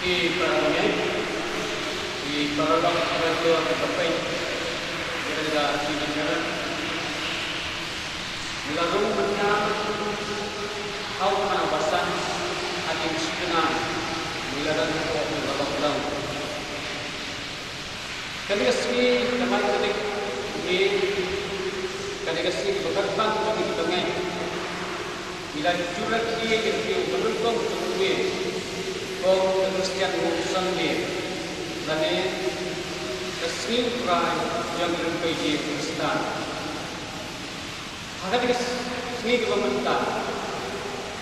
Ibaratnya ibarat kerja sampai kerja ini kan lalu menang kau nak basan hati setengah miladan kau lalu ketika sini teman ketik ini ketika sini berkembang bagi kita bila curah dia itu beruntung untuk kau Kristian urusan dia, dan kesini peran yang berbagai Kristen. Agar kesini kebenaran,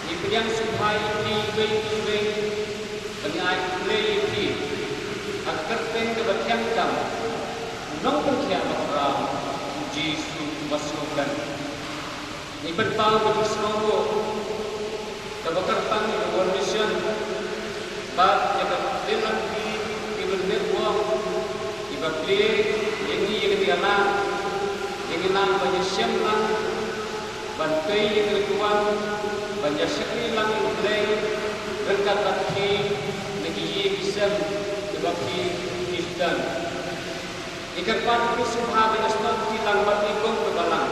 ini yang supaya ini baik dengan lagi, agar pengebahan kamu, nongkrong kiamat orang Yesus masukkan. Ini bertahu bersama, kebetulan ini kondisi Bab jika dengan ibadat buah, ibadat yang ini dialah, yang enam banyak lang, bantai yang terkuat, banyak sekali lang mulai berkat kaki lagi kisah dibagi Kristen. Ikan padu semua banyak sekali lang berikut berbalang,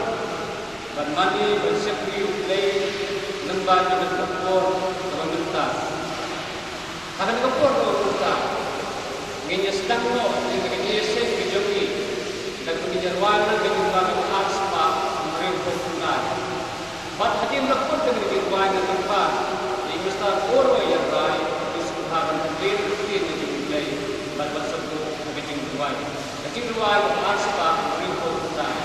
bermani banyak sekali mulai lembah yang terkuat terbentak. Akan kapur kita, ingin sedang lo, ingin kiasan kejoki, dan kejarwana kejuruan aspa mereka punai. Bat hati mereka dengan kejuruan yang tempat, ingin mesti orang yang baik, disuruhkan berdiri dimulai, bat bersebut kejuruan aspa mereka punai.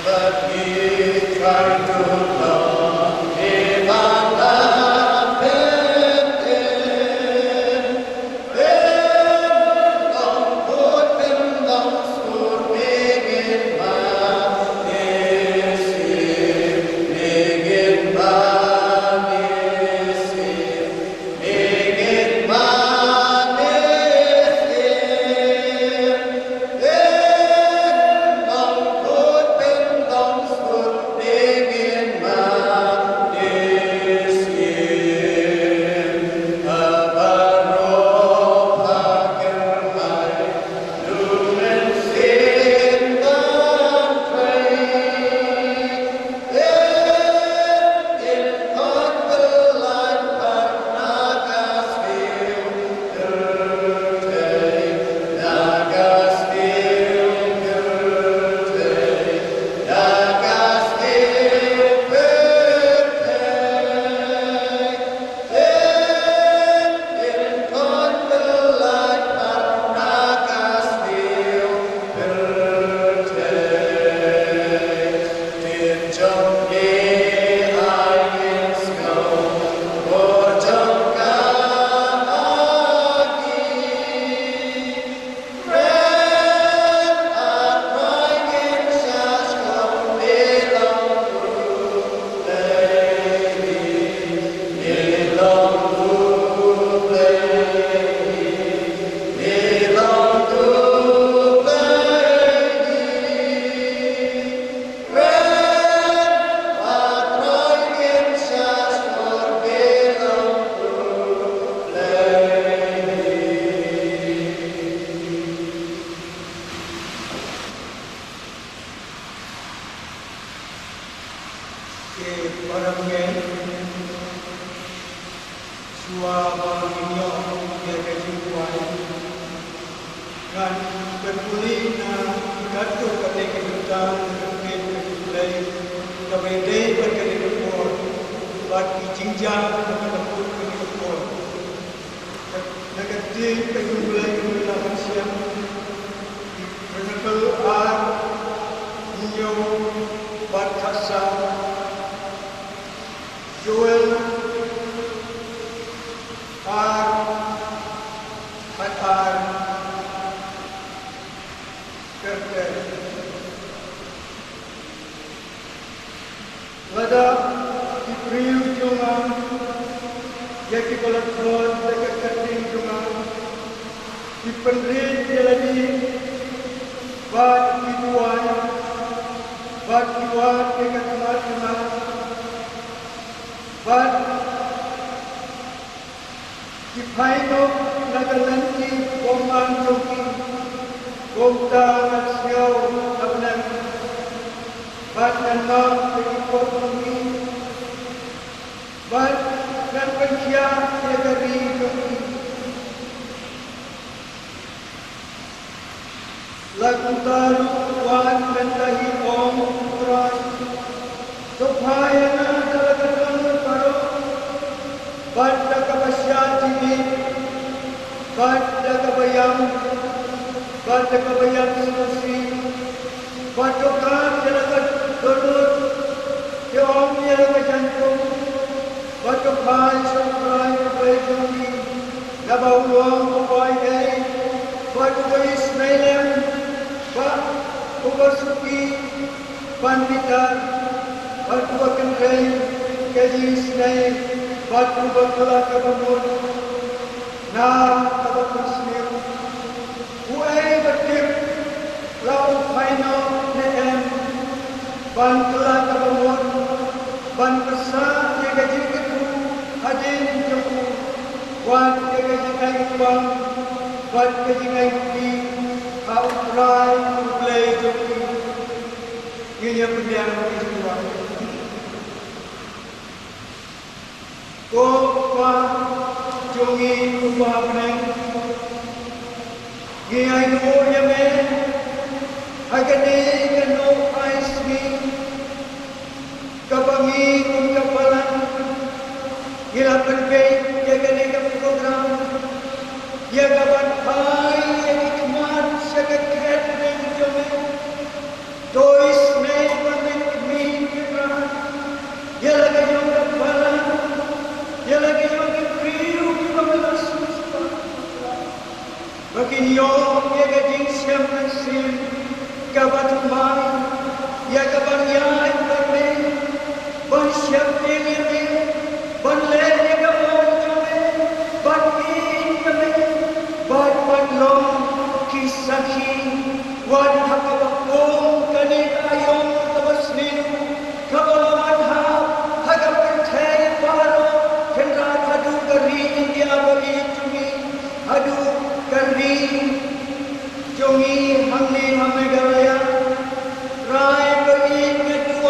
Let me try to love in But the final Nagalanti Woman Joki Gomta Natsio Abnan But Nanam Pekipotami But Nanpakia Yagari Joki Laguntaru Wan Bentahi Om Quran Tupayana Dalagatan Paro Bada Kapasyati Bada Kabayam Bada Kabayam Susi Bada Kan Jalagat Dodot Yom Jalagat Jantung Bada Pai Sampai Kabayami Nabau Luang Kabai Dai Bada Kabayis Mailam Bada Kubasuki Panditan Bada Wakanrai Kajis Nai Batu bakala kabamur, na kabapusnir. Uai bertip, lau final nem. Bantula kabamur, ban besar jaga jikitu, hadin joku. Wan jaga jikai bang, ban jagai di, kau try play joki. Ini yang penting istiwa. Ko pa jongi upamne giai no yame agane kano aismi kabangi kum kapalan gilapan pe jagane ka program ya gaban pai hikmat sagat kret ne jome tois ne panik mi kra ya lagayo kapalan ya lagi yang kriu kepada susah. Bagi nyom ya gading siam nasim kabat mai ya kaban ya ibabe ban siam tengene ban le ya kaban jome ban in kame ban long kisaki wan hakabakong kani ayong tabasninu kabalan ha hagapin thay paro Kendra hadu kari India bagi cumi hadu kari cumi hamne hame galaya rai bagi kedua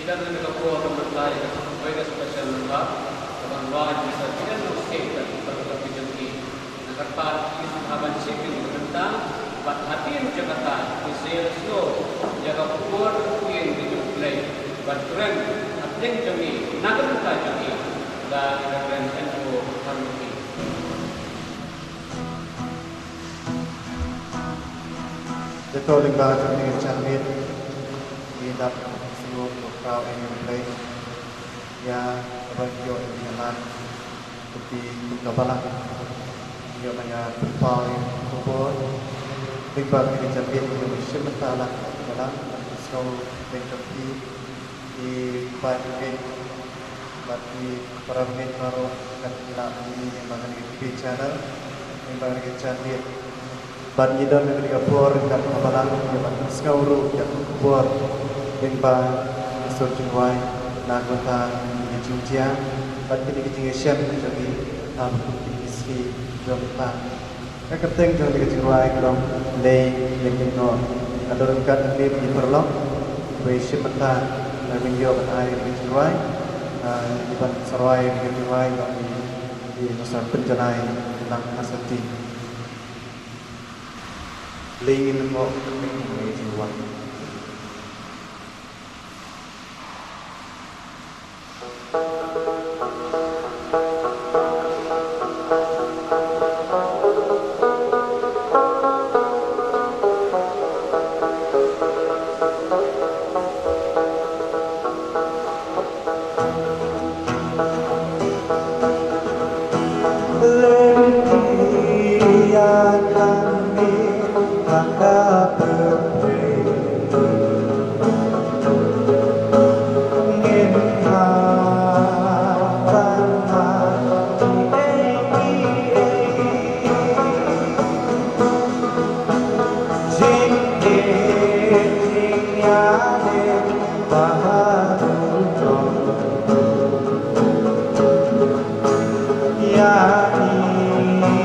Tidak ada kekuatan berlari sebagai spesial lembab dengan wajib tidak mengusirkan berlaku jengki agar parti sahabat sipil tentang buat hati Jakarta disel slow jaga kuat yang dijumpai buat keren hati jengki nagar kita jengki dan keren tentu harmoni. Jatuh lembah jengki cantik tidak kau ingin play ya bagi orang yang seperti kapalah dia banyak berpau kubur lembah ini cantik yang sementara dalam show bentuknya di bagi para penonton dan ini yang bahkan di channel yang bahkan cantik bagi dan mereka kubur dan kapalah yang bahkan sekarang yang kubur lembah Surjunwai, Nagota, Jumjia, bagi kita siap menjadi isi jumpa. Kepenting jangan dikecilai kalau lay yang kita adorkan ini diperlok, berisi peta dan video air dikecilai, di ban serai dikecilai di masa penjenai tentang asati. Lay ini mau dikecilai. Ya ini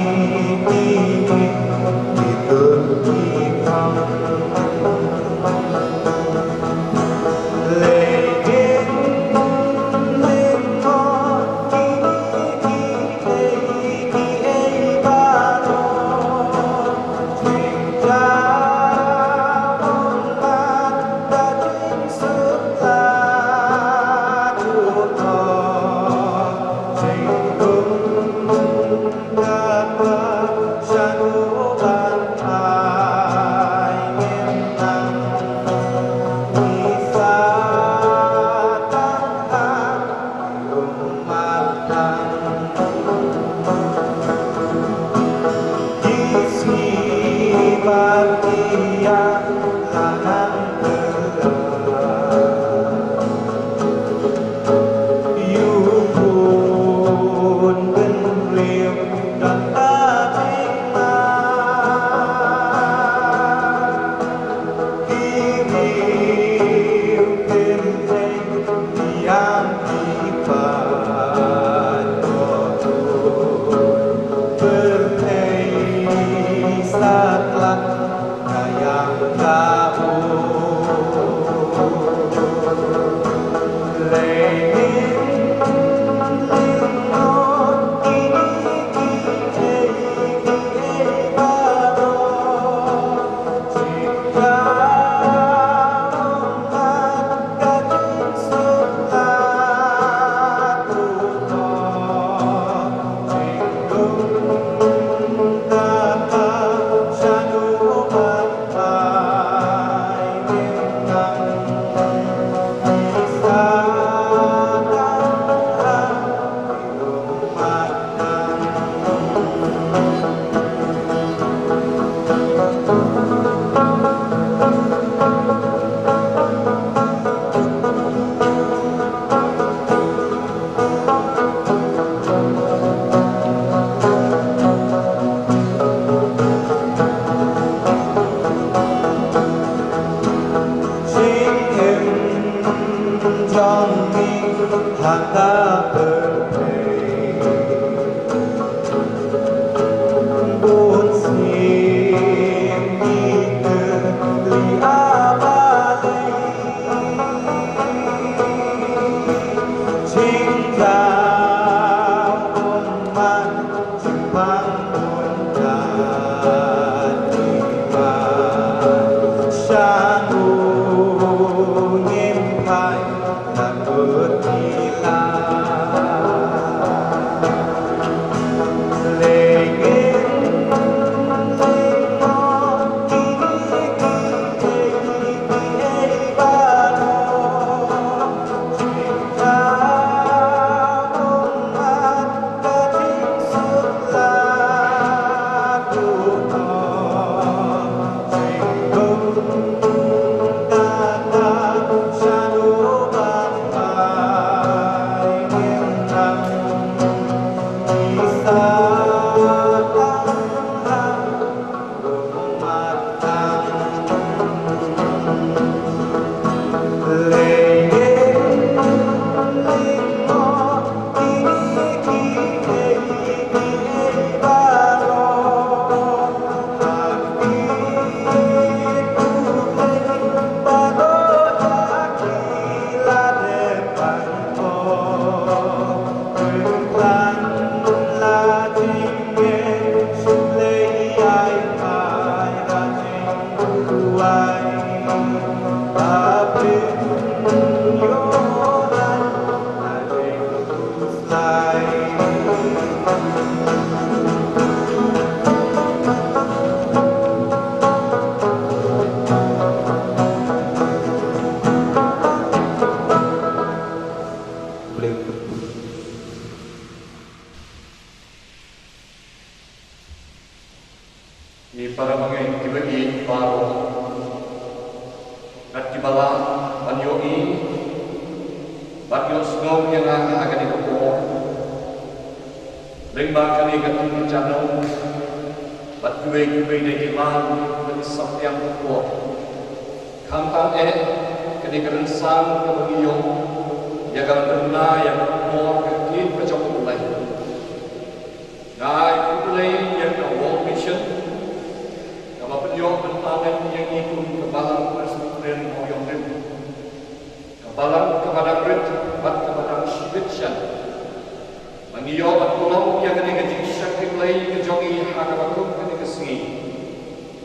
para mangai kibagi paro at kibala panyoi bagyo snow yang akan dikupo rimba kali gatin channel bat kuwe de iman dan sakyang kupo kantang kani karen sang kabagiyo yagang berna yang kupo kakin pajok mulai ngai kulai yang world mission Kapatyo pentangan yang ikut kebalang presiden Oyong Rim kebalang kepada Brit bat kepada Shibitshan mengiyo bat tolong yang kena jiksak dimulai kejongi hakabakum kena kesengi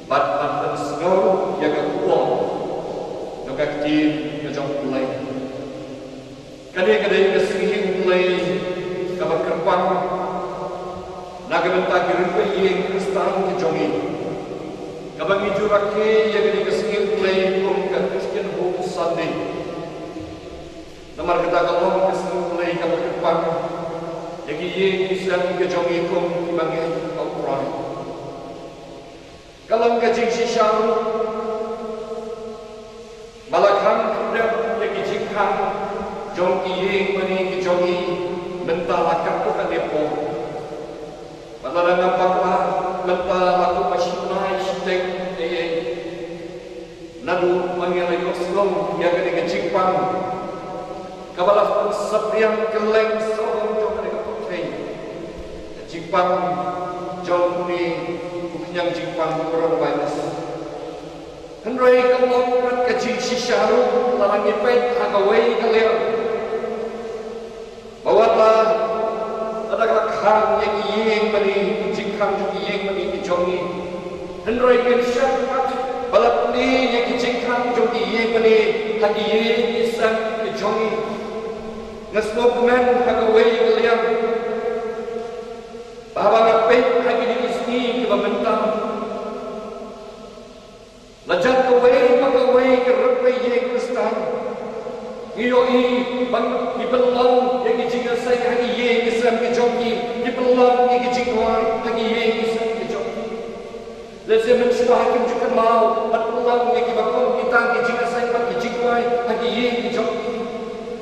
bat dan sengaw yang kekuang nukakti kejong mulai kena kesengi mulai kabar kerpang nagamenta girimpa yang Kristan kejongi Kabang ijurake yang dikesengil mulai kum ke Christian Hope Sunday. Namar kata kalau kesengil mulai kabang depan, yang ia Islam kejongi kum kibangnya Al-Quran. Kalau kajing sisam, malakhan kuda yang jingkang, jong ia mani kejongi mentalakan tu kan depo. Malalang apakah mentalaku masyunai tek nadu mangyari koslong yang kena kecipang kabalah sepiang keleng sorong jom kena keputai kecipang jom ni kukinyang cipang coronavirus henry kelong rat kecil sisyaru lalang ipet agawai kalian bawalah adakah khang yang iyeng mani jingkang iyeng mani kejongi henry kensyarat balap ni yang kicingkang jodi ye mani hagi ye isan kejongi ngasmogmen hagawai kalian bahwa ngapet hagi di isni kebabentang lajat kawai magawai kerepay ye kristan ngiyoi bang ibelong yang kicingkasay hagi ye isan kejongi ibelong yang kicingkawai hagi ye isan Lazim mensyarakat juga mau Berpulang yang kibakun kita Kijinga sayang kijingwai Hagi ye kijok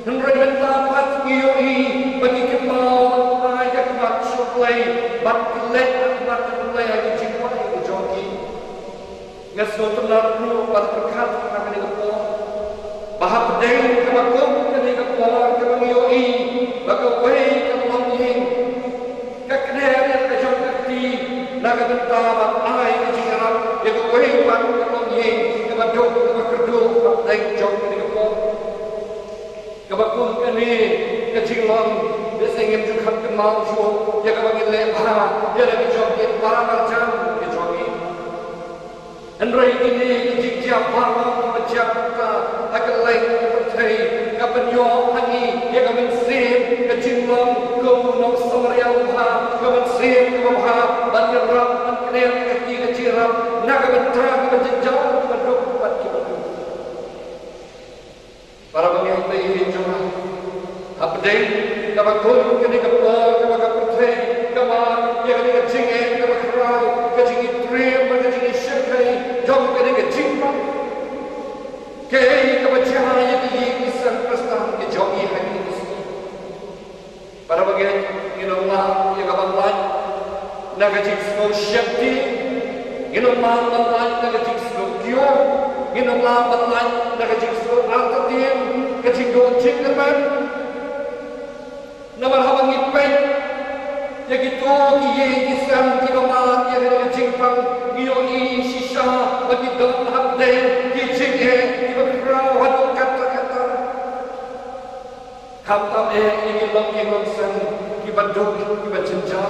Henry mentapat ngiyoi Bagi kemau Hai kakak syuklai Bat kilet Bat kilet Hagi jingwai kijoki Ngasno tenarku Bat berkat Kami ngepor Bahap pedeng kibakun Kami ngepor Kami ngiyoi dapat ai ke jingarap ya ke wei pan ke long yeng ke baduk ke kedul dai jong ke ko ke bakun ke ni ke jinglong de sengem ju khat ke mau ju ya ke bagi le bha ya le jong ke para marjam ke jogi andrai ini ke jingja para macam ka akan lain pertai ke penyo hangi ya ke mensem ke jinglong ke nong samaria bha ke mensem ke bha ban ram ban kren ke jiram na ke bentra ke jenjang ke beduk pat ke beduk para pengai ini joma abdeng ke bakul ke ni ke po ke baka pertai ke ma ya ke jinge ke bakrau ke jingi trem ke jingi shekai jom ke ni ke jingpang ke ke bacah ya ke isan prastan ke jogi hari ini para bagian inallah ya ke banglan na ke jing snow shakti inallah banglan na ke jing snow kyo inallah banglan na ke jing snow altatim ke jing do jingman na marhabang ipay ya gitu ye isam ki bama ya ke jingpang iyo i shisha bagi dom habde ki jinge ki bakrau hadu kata Hamtam ini long yang sang kibaduk kibajenja.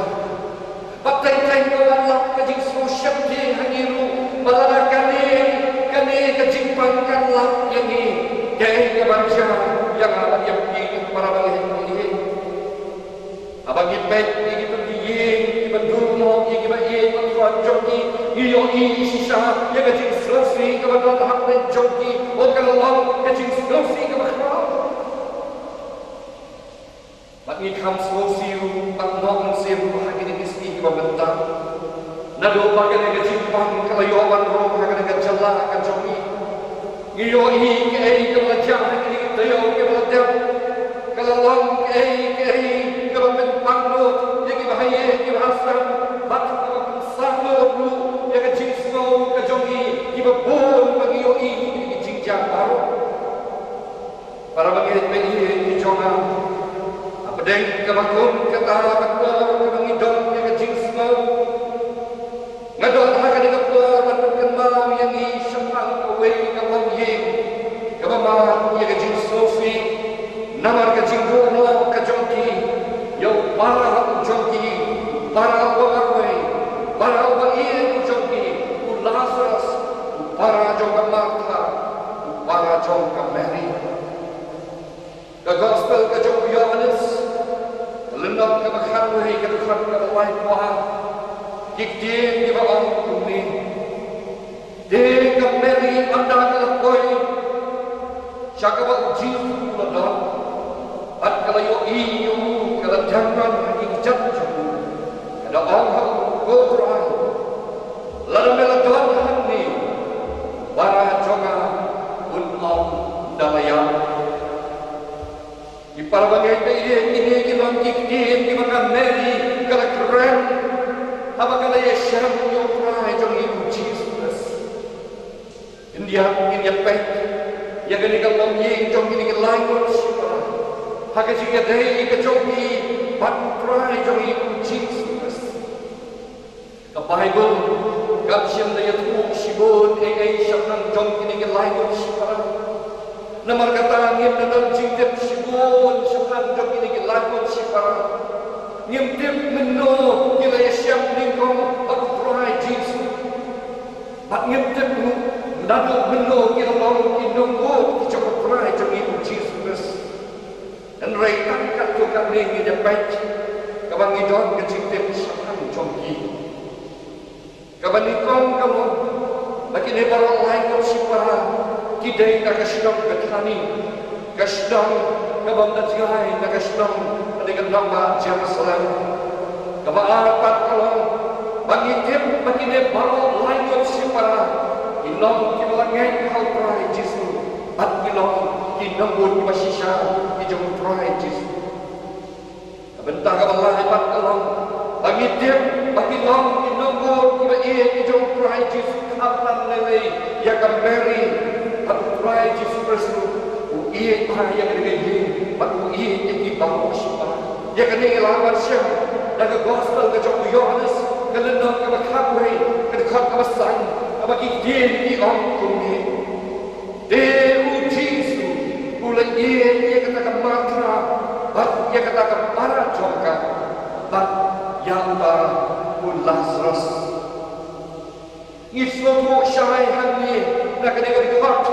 Patai tai kawan kajing sosial je hangiru balada kane kajing pangkan lap yang ni kaya kebaca yang ada yang ini para bangsa ini. Abang ipet ini tu dia kibaduk mo ini kibaye matuan joki iyo sisa yang kajing selesai kebadan hak dan joki kalau kajing selesai kebadan Bagi kam sosiu, bak nok siu, hagi ni kiski kibabentang. Nado bagi ni kejimpang, kalau yawan roh hagi ni kejelah kejogi. Iyo ke kelajah hagi ni tayo kebeladam. Kalau long ke kebabentang lot, yang kibahaya kibahasam, bak kebabensang lu, yang kejingsno kejogi, kibabun bagi iyo ni kejingjang baru. Para bagi ni jonga. Pedeng kebakun kata bakor kebangidong yang kecing semau ngadol haka di kepor bandungkan malam yang i syafang kawai kawang yeng kebamah yang kecing sofi namar kecing gono kejongki yau para jongki para wawai para wawai jongki ulasas para jongka marta para jongka meri the gospel kejong Yohanes Lendang ke bakhan wahai ke Tuhan ke Allah Tuhan Kikdien ke bawang kumi Dek ke meri anda ke lekoi Syaka bak uji ledang At kalayo iyo ke ledangan hagi jat jamu Kada Allah ke Quran Lalu meledang hani Bara jonga unam dalayang Di para bagai ini kita kikdin di mana meri kalau keren apa kalau ya syam nyopra jong ibu Jesus India pek ya kan kalau yang jong ini language hak jika dai ke jong ni patra jong ibu Jesus the Bible kapsian daya tu sibun syam jong ini language Namar kata ngim dalam jingtip sibun syafan jok ini lakon sifara ngimtip meno kila yasyam lingkong bak trohai jinsu bak ngimtip nado meno kila long kinunggo kicok trohai jok ibu jinsu dan raitan kat tu kat nengi dapat kabang idon kejingtip syafan jongki kabang ikong kamu bagi nebar lakon sifara Kidai nak kesedang bertani, kesedang kabam dan sigai nak kesedang dengan nama Jerusalem. Kebapat kalau bagi tim bagi dia baru lanjut siapa inong kibalangai hal perai Yesus, bat inong kinambun masisya hijau perai Yesus. Bentar kabam lebat kalau bagi tim bagi inong kinambun kibai hijau perai Yesus kapan lele ya kembali Paturai Yesus Kristus, uiye bahaya dengan ye, batu uiye yang dibawa siapa? Dia kena lawan siapa? Dan ke gospel ke Yohanes, Kalendong ka bakapwe, kadakot ka basang, abagigin ni ang kumi. De u Jesu, ulang ia kata ka matra, bat ia kata ka para jongka, bat yang ta u Lazarus. Islo mo syai hangi, nak kadang kadang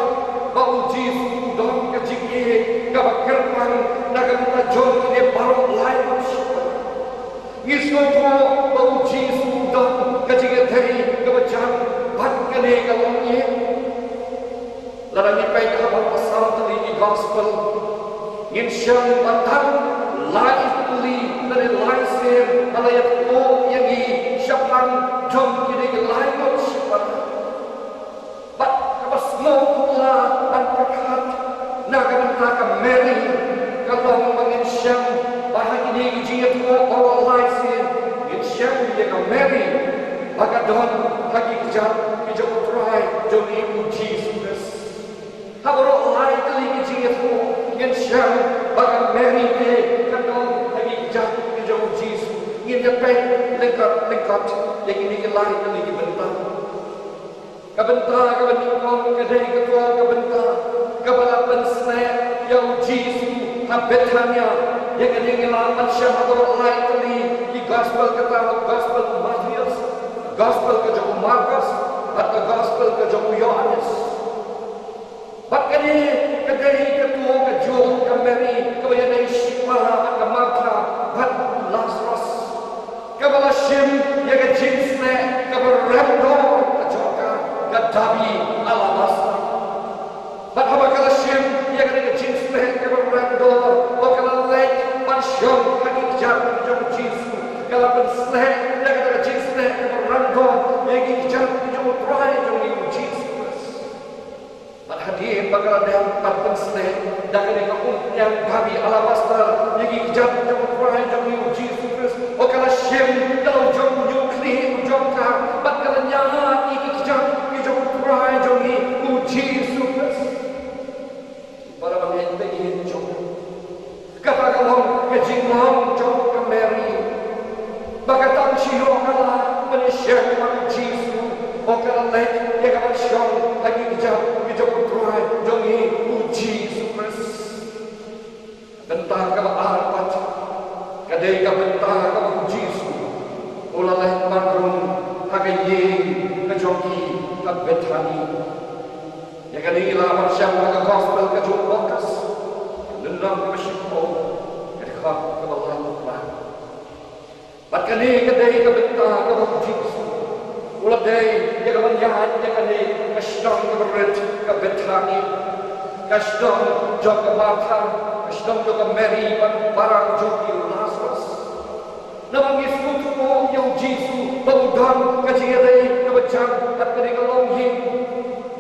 bau Jesu dong ka jingye, ka bakerang, nak kadang jong ni baru lain syukur. Islo mo bau Jesu dong ka jingye thei, ka bacang, bat kane ka longye. Larang ipai ka pasal tadi di gospel, in syang batang life tuli dari laisir alayat ko yang i syapang jom kini lain ko syapang. Bat kapas ngokula an perkat naga ka Mary kalau mangin syang bahagi ni jiat ko orang laisir in syang dia ka Mary bagadon lagi kejap kejap try jom ibu Jesus. Haboro lai kali jiat ko in syang baga Mary ke kadong lagi kejap kejap Jesus. In dapat lengkap yang ini kelari kali dibentang. Kabentang kabentang kadai ketua kabentang kabalapan snack yang Jesus habetanya yang ini ngelaman syahador lai kali di gospel kata gospel Matius, gospel ke Markus atau gospel ke Yohanes. Bahkan kadai ketua ke John ke Mary kaya dari Shipara ke Martha bat Lazarus kabala Shem yang ke Jinsne kabala Ramdo ke Joka ke Dabi Alabasta bat habakala Shem yang ke Jinsne kabala Ramdo bakala Lek Mansyong kaki kejap kejap Jisu kalau pensne yang ke Jinsne kabala Ramdo yang kejap kejap Trai jom Jisu hadir bakal ada pensne dan kena yang Dabi Alabasta yang kejap kejap Trai jom Jesus bakal Shem kalau jom nyukli jom ka bakal nyala iki kejap kejap Trai jom Jesus para bagian bagian jom kata kalau kejinglang jom ke Mary bakal tak syirok kalah menyesyak mak Jesus bakal lek yang akan syong lagi kejap kejap Trai jom Jesus tentang kalau arpat kadai ka bentar ka Jesus ulalai bandrung hagaye ka joki ka Bethani ya kadai la marsyam ka gospel ka Lukas lendang ka syiko ka dekat ka Allah bat kadai ka bentar ka Jesus ulalai ya ka banyahan ya kadai ka syong ka berat ka Bethani ka syong jok ka Martha ka syong jok ka Mary barang joki Lazarus namang Yesus mo yung Jesus baudan kajiyay kabajang at kanikalonghin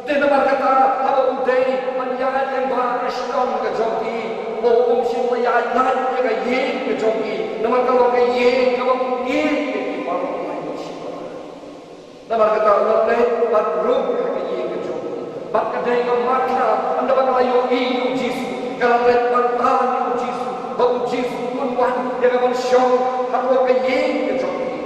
tinamar kata habang uday manyahan yung mga Kristong kajoki o umsin mayay lahat yung kayin kajoki namang kalong kayin kabang yin iparong layo siya namar kata ulalay barong kayin kajoki bakaday ka Martha ang dapat layo yung Jesus kalalit bartaan yung Jesus bau Jesus kunwan yang akan syong harwa kayin ke joki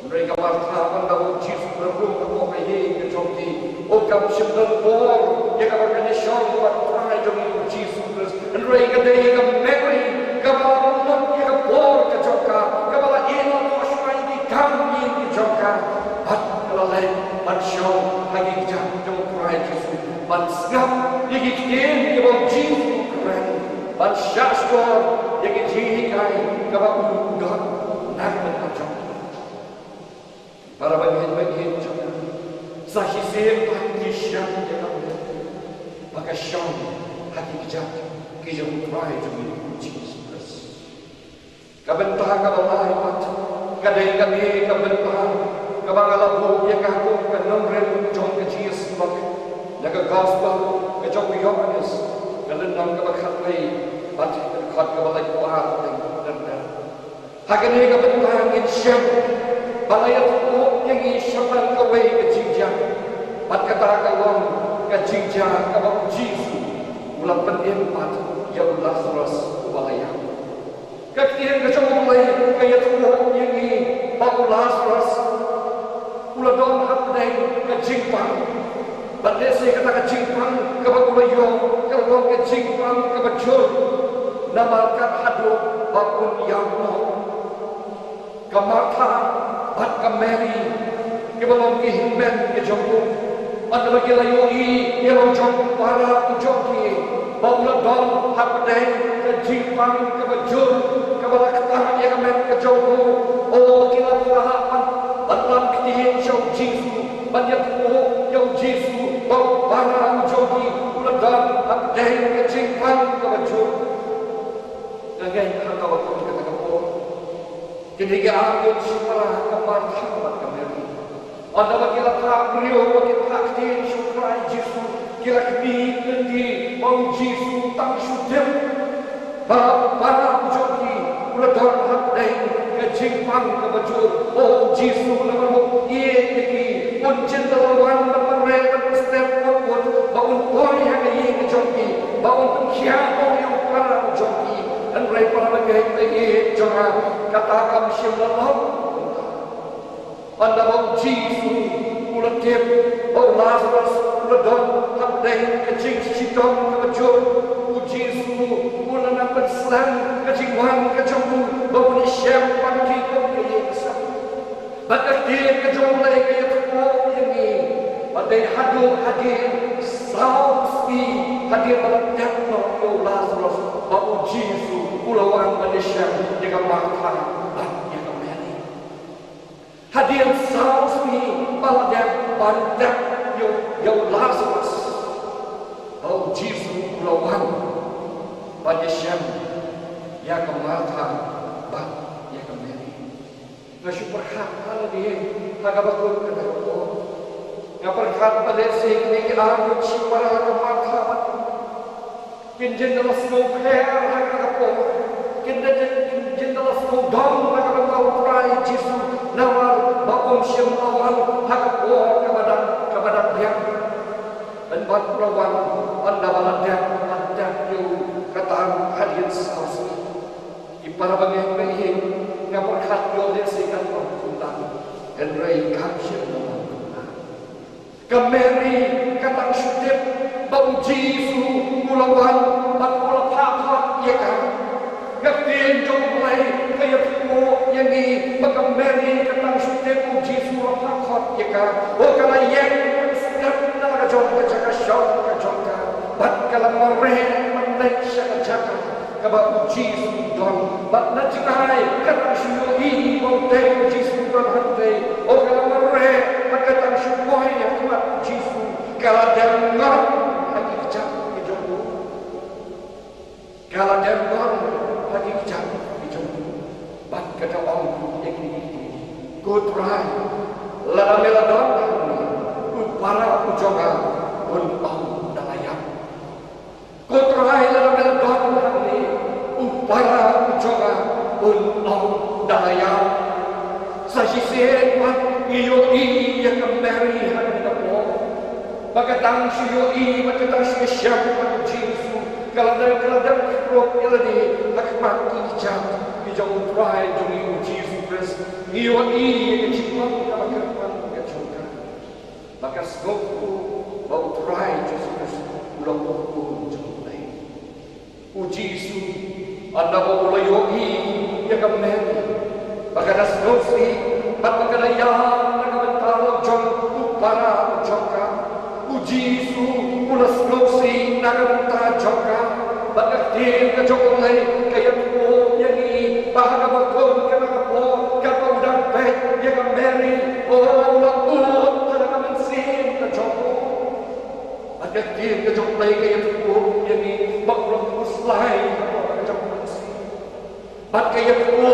mereka Martha pandau Jesus berum harwa kayin ke joki okam syemdan bor yang akan kena syong bartai joki Jesus mereka daya Mary kabala muluk yang bor ke joka kabala ina wasmai di kami ke joka hat kalalai man syong hagi jam jom kurai Jesus man sngap yigi kien ke bau Jesus keren ban syastor yang jihikai kabau udon nak mencocok para bagian-bagian jangan sahisi pagi syam jangan maka syam hati kejap kejap try demi Jesus kabentah kabalai pat kadai kami kabentah kabangalabu yang aku kenomren jom ke Jesus bak jaga gospel ke jom Yohanes kalendang kabakhatlay bat dekat kabalay kuat dan hakane kabentang in syam balayat ko yang isyapan kaway kajingja bat kata kalong kajingja kabang Jesus ulang pendem pat ya Lazarus balaya kaktian kacang mulai kaya tuh yang bau Lazarus ula don hapdai ke jingpang bade se kata ke jingpang ke bakuyo ke don ke jingpang ke bajur nama kat hadu bakun yamo ke Martha bat ke Mary ke balon ke himben ke jongku anda bagi layoi ke jong para ujoki bau ula don hapdai ke jingpang ke bajur ke balakatah yang men ke jongku oh kila pahapan Batlam kitihin siya Jesu, banyak po yung Jesu, bau para ujogi, uladan, at dahil kachingpan kabadyo. Ngayon, hanggang ako kata po, kinigaan siya para kamarthamat kami. Anda bakila kakriyo, bakila kitihin siya kay Jesu, kila kini bau Jesu, tang syudim, bau para ujogi, uladan, at dahil kachingpan kabadyo. Oh Jesu nama mo iye ki uncin dalawan berpare berstep pun baun boy yang iye kejoki baun kia oh yang para kejoki dan rai para bagi jangan katakan syallah anda mau Jesu ulatip oh Lazarus uladon habdai kecing sidong kejur Jesu ulana perslan kejingwan kejongku baun syam pagi kau Bakal dia kejolai kaya tuku ini Badai hadu hadir Sausi hadir meledak Nokyo Lazarus Bau Jesu Ulawang Malaysia Jaga Martha Jaga Mary Hadir sausi Meledak Bandak Yo Lazarus Bau Jesu Ulawang Malaysia Jaga Martha Jaga Mary Ngasih berkat kalau dia agak bagus kata aku. Yang berkat pada sini aku cipara kemartabat. Kinjen dalam semua prayer agak aku. Kinjen dalam semua dom agak aku pray Yesus nawal baum syam awal agak aku kepada dia. Dan buat perawan anda baladak anda you kata hadir sausi. Ipara bagian yang berkat oleh sekan pertuntan dan rai kapsir Mary katang syudip bau Jesu mulawan bakula pakak ya kan gaktin jong lai kaya po yang ni baka Mary katang syudip bau Jesu pakak ya kan o kala yang setiap na kajong kajaka syok kajong ka bat kala mare manek syaka jaka kaba Jesu don bat na cikai katang syuyo ini bau teng Jesu don hante o kala mare katang syuyo yang kuat Jesu kala dengar lagi kejap hijau kala dengar lagi kejap hijau bat kata orang yang ini good right lada meladon para ujonga pun au dalayap good right lada meladon para ujonga pun au dalayap sasisi pat iyo iya kembali hari kapo bagatang siyo iya bagatang siya pada Jesu kaladang krop iladi akmat ijam ijam try jumi Jesu Christ iyo iya kecipang kabagatang kacungka bagas goku bau try Jesu Christ ulang goku jumlai Jesu anda bau layo iya yang kembali bagadas gosi Pagkakadaya nagabantalo jong para joka Jesu ulas nosi nagabanta joka bagaktir ka jokulay kaya po yani bahagabagod ka nagapo kapagdang pet yaga Mary o lakot ka nagamansin ka joko bagaktir ka jokulay kaya po yani bagrong uslay ka jokumansin bat kaya po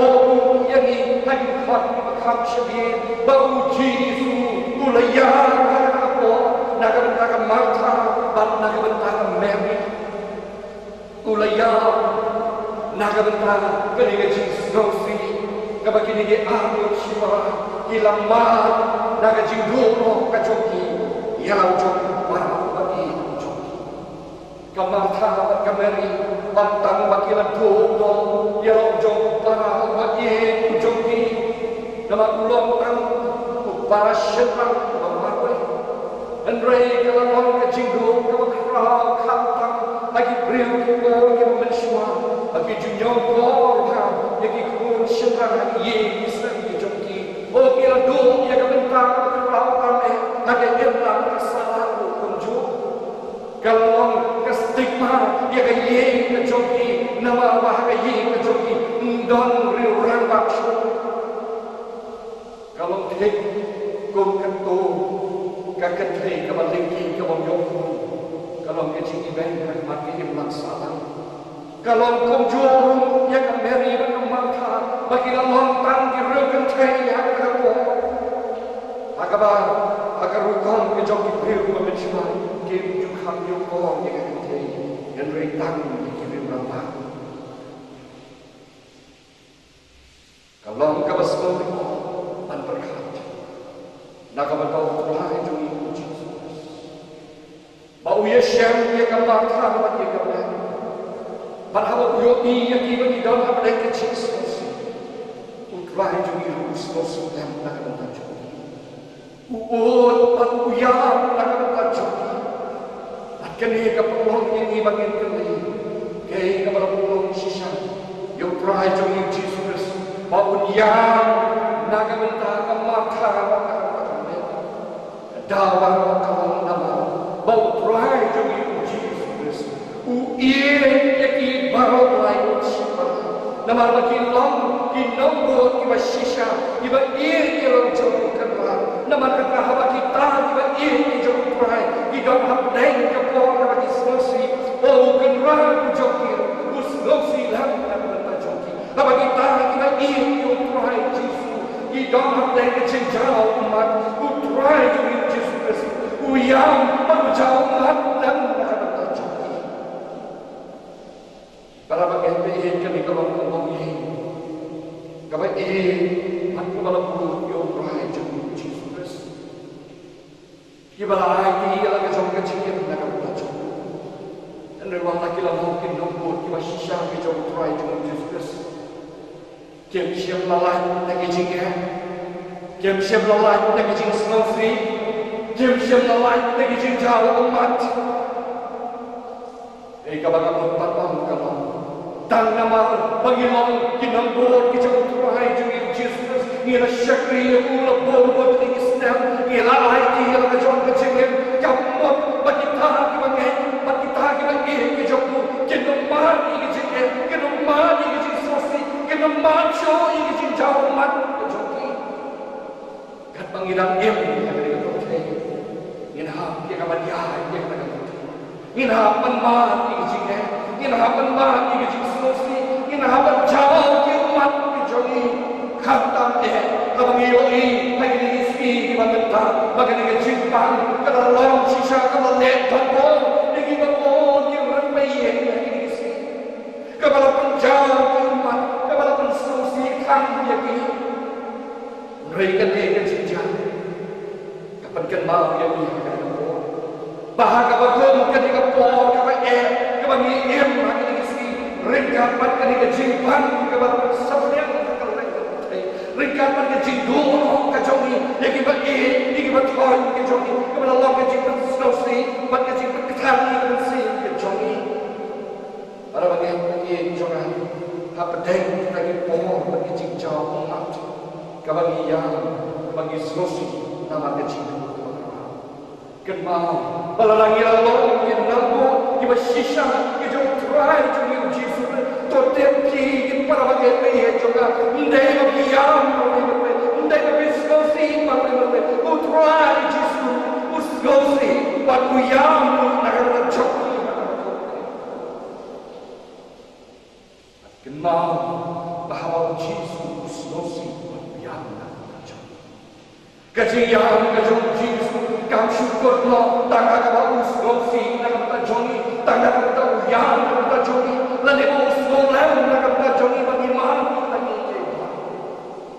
yani hagikot makam syabir bau Jesu ulayar ako nagabentaka Martha bat nagabentaka Mary ulayar nagabentaka kaniga Jesus nosi kabakinige ako siya ilamat nagajinguro kajoki yaw jok para bagi joki ka Martha bat ka Mary bantang bakilan tuto yaw jok para bagi joki nama ulong tang para syaitan bermarwai Andrei kalau ke jinggo ke kerau kantang lagi beriu ke ke mensyua lagi junyo ko ha lagi kun syaitan ye bisa dijoki oh kira do ya ke bentang kerau kame lagi elang salah kunju kalau ke stigma ya ke ye ke joki nama bah ke ye ke joki don riu rang bakso kalau kek kum kentu kakan thei ka balingki ka bomyong kalau ke chi ibang ka mati im laksalan kalau kum jurung ya ka meri ba mangkha bagi long tang di reukan thei ya ka ko agaba agar rukon ke jok ki priu ma menchma ke ju kham yo ko ya ka thei yan rei tang ki rim rama kalau ka basmo an berkat nakabatau Tuhan itu Yesus. Bau Yesyam dia gambar terang bagi kalian. Padahal bioki yang kita di dalam apa yang Yesus. Tuhan itu Yesus yang nakabatau joki. Uut patuyam nakabatau joki. Atkani kapulong yang ibagin kali. Kaya kapulong sisa. Yung Tuhan itu Yesus. Bau yang nakabatau kamatha. Dawan kawan nama bau try jogi Jesus u ie yaki barot lai siapa nama bagi long di nombor kiba sisa kiba ie yang jogi kerana nama kerana kita kiba ie jogi try kita hab deng kapor bagi selesai oh kerana jogi uslosi lah nama jogi nama kita kiba ie jogi try Jesus kita hab deng kecinjau umat u try jogi yang menjauh dan nak joki. Para bagian ini kami kalau ngomong ini, kami ini aku kalau perlu yo pray joki Jesus. Kita lagi lagi joki kecil nak joki. Dan orang lagi lah mungkin nombor kita sisa kita pray joki Jesus. Kem siap lalai lagi jingga, kem siap lalai lagi jing snowfree. Jemsem lalai lagi jauh umat. Kabaga berpatang kalau tang nama bangilong kinambur kijang tuai juri Jesus ngira syakri ulah bolbot Islam ngira aiti ngira kejong kecengin kamot bagi tahan kibangai bagi tahan kibangai kijang kinum mani kijeng kinum mani kijeng sosi kinum macho kijeng jauh umat kijang kat pangilang em Inha dia kaman dia dia kata inha penman ijine inha penman ijine sosi inha berjauh ke umat dijoni khatam kalau ngiyoi lagi di isi di bantah bagi dengan cinta kalau long sisa kalau let tanpo lagi bangun yang ramai lagi di isi kalau penjauh ke umat kalau pensosi kham lagi mereka dia cinta kapan kenal dia ni bahagia bahagia ketika por kepada kami lagi di sini ringkapan ketika jimpan kepada sebenarnya ringkapan ketika jindul kejogi lagi bagi betul kejogi kepada Allah kejipan selesai bagi kejipan ketali bersih kejogi para bagi jangan apa deng lagi por bagi jinjau umat kebagi yang bagi selesai nama kejipan kenal balalangi lalu yang nampu di bersisa yang try to you Jesus totemki para bagai ini juga ndai bagi yang ndai bagi skosi pakai try Jesus uskosi pakai yang nak coki kenal bahawa Jesus uskosi pakai yang nak coki kajian kajong Jesus kau syukur lo tangga kau uskosi nak kata joni tangga kau yang kata joni lalu uskol lalu nak kata joni bagi mana lagi jepa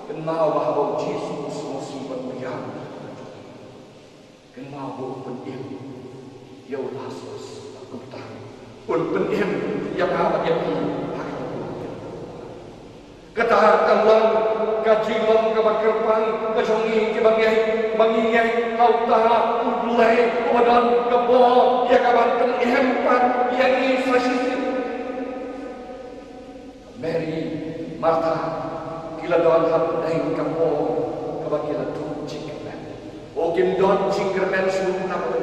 kenal bahawa Jesus uskosi bagi yang kenal bahawa penim ya ulah sos aku tahu pun penim yang apa yang Kata kalang kajilong kabakerpan kajongi bangi kau taha ulai wadan kebo ya kabanten ihempan yang ini sasisi Mary Martha kila don hap daing kebo kabakila tu jingkerman o kim don jingkerman su na ko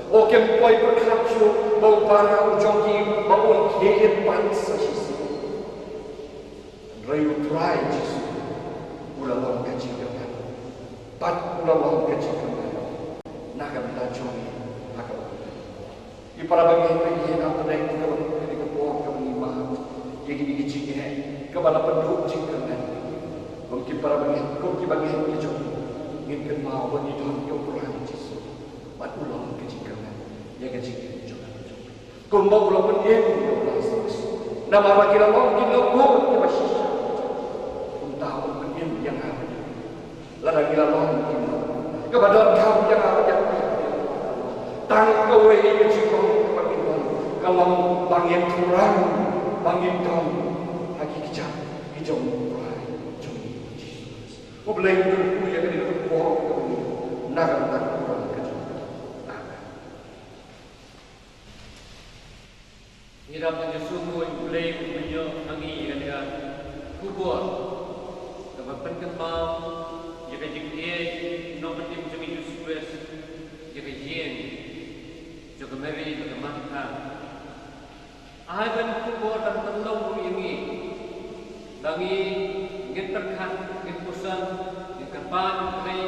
o kim poi berkhap su bau para ujongi bau kiet pan sasisi Rayu try Jesus. Ulang kaji kaman. Pat ulang kaji kaman. Naga bila jongi. Naga. Ipara bagi bagi nak naik ke bagi ke buah ke lima. Yang ini kecil ni. Kebala penduk jingkaman. Mungkin para bagi ke jongi. Ingin mau bagi Tuhan yang perang Jesus. Pat ulang kaji kaman. Yang kaji jongi. Kumbau ulang pun yang ulang. Nama bagi Allah kita buat kita bersih. Tahu begini yang ada. Larang kita longkin kepada kau yang ada. Tangkau ini jikau kepada kalau bangin kurang, bangin kau lagi kejam, hijau murai, jom Yesus. Kau boleh berku yang di dalam pohon kau naga kurang kejam. Hirap na sungguh boleh punya angi kaya kubur. Kapag mau jika jikye no penting jami Yesus jika yen jika Mary jika Martha ahaban kubur dan tolong ini bangi ngin terkan ngin pusan ngin kapan kay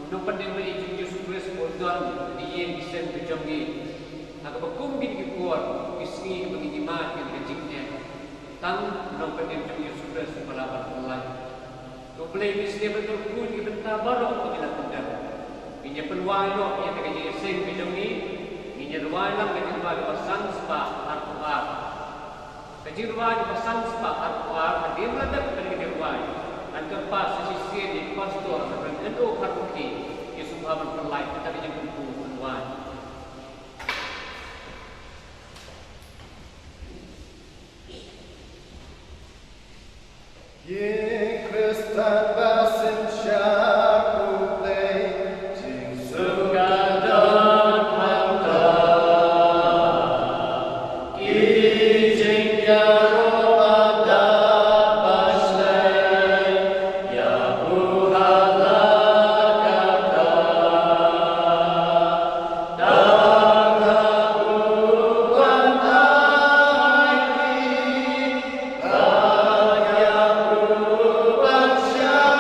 no penting mai Yesus bodon di yen kisen kejamgi agak kumbin ki kuat isni bagi iman yang kejiknya tang no penting Yesus pelaban online to play this level to kun ibenta baro pagila tanda inya penwano yang kaya sing bidongi inya ruwana kaya ba pasan spa artuar kaya ruwana pasan spa artuar hadir ladak kaya ruwana antar pas sisi di pastor dan endo karuki Yesus Tuhan perlai kita yang kumpu penwano Ye Christa basim shaku play jing sugadon hamda ki jing yaroda baslay ya buhala kata Shall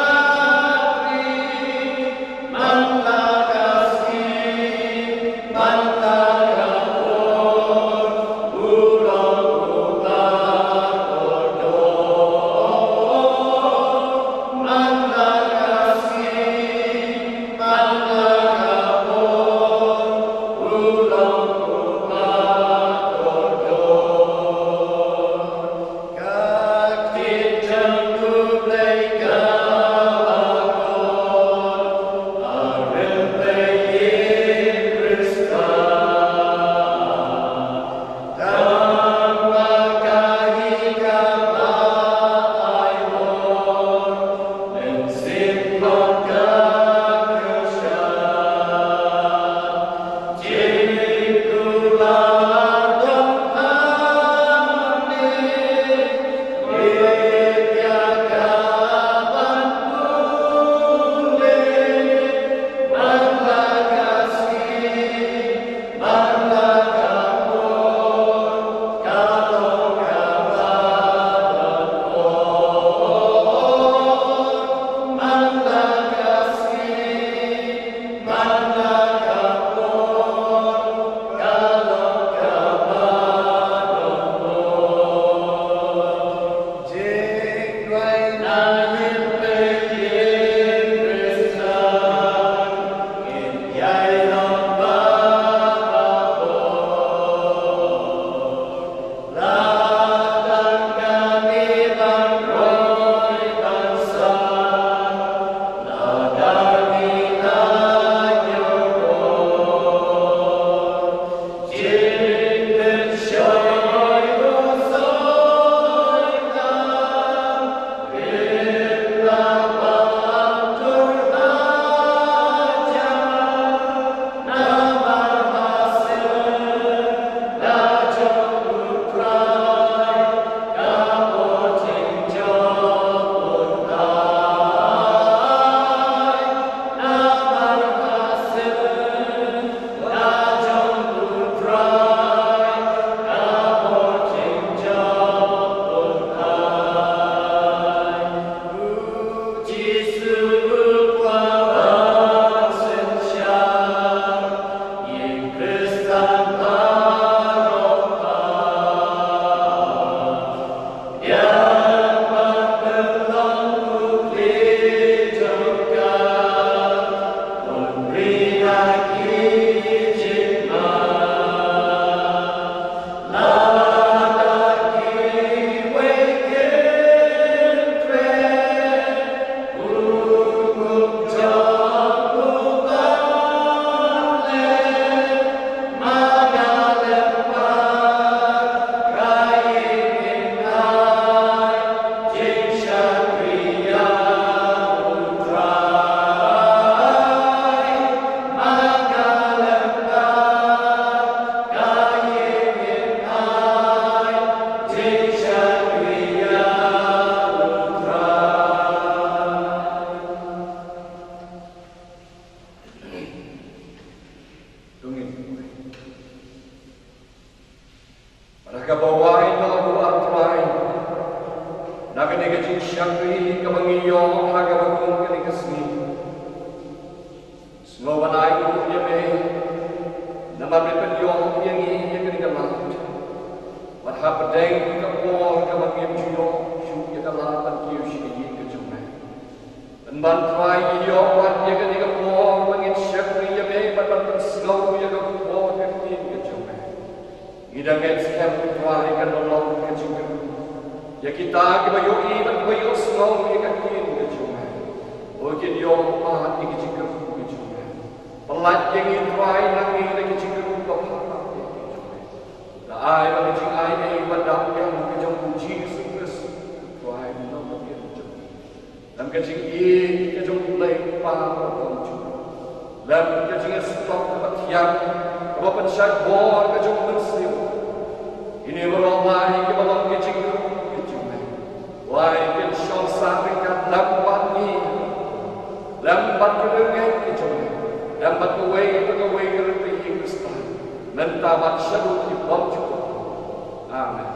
Laga nega jing syakri kabangiyo haga bagong kanikasni. Semua banai ya be. Nama berpenyo yang ini yang kenigalat. Wadha pedeng kapor kabangim juyo syu ya kalatan kiyo shigi kejumai. Ban trai yo wat ya kenigapor bangin syakri ya be ban snow ya kapor kefin kejumai. Idang et skem trai kan nolong kejumai. Ya kita kebayo iban kebayo snow ya kakin kejumai. Oke yo mat ya kejumai. Pelat yang itrai nangi ya kejumai kapor. Ai bagi jing ai nei badam yang kejong puji sukses tuai no mungkin kejong lam kejing i kejong lei pa kong chu lam kejing stok kebatian kebapan syat bor kejong mensiu ini berolai ke balong kejing kejong wai ken syong saringat lambat ni lambat kerengai kejong lambat kewei kerengai Kristus mentabat syadut di bawah cukup. Amin.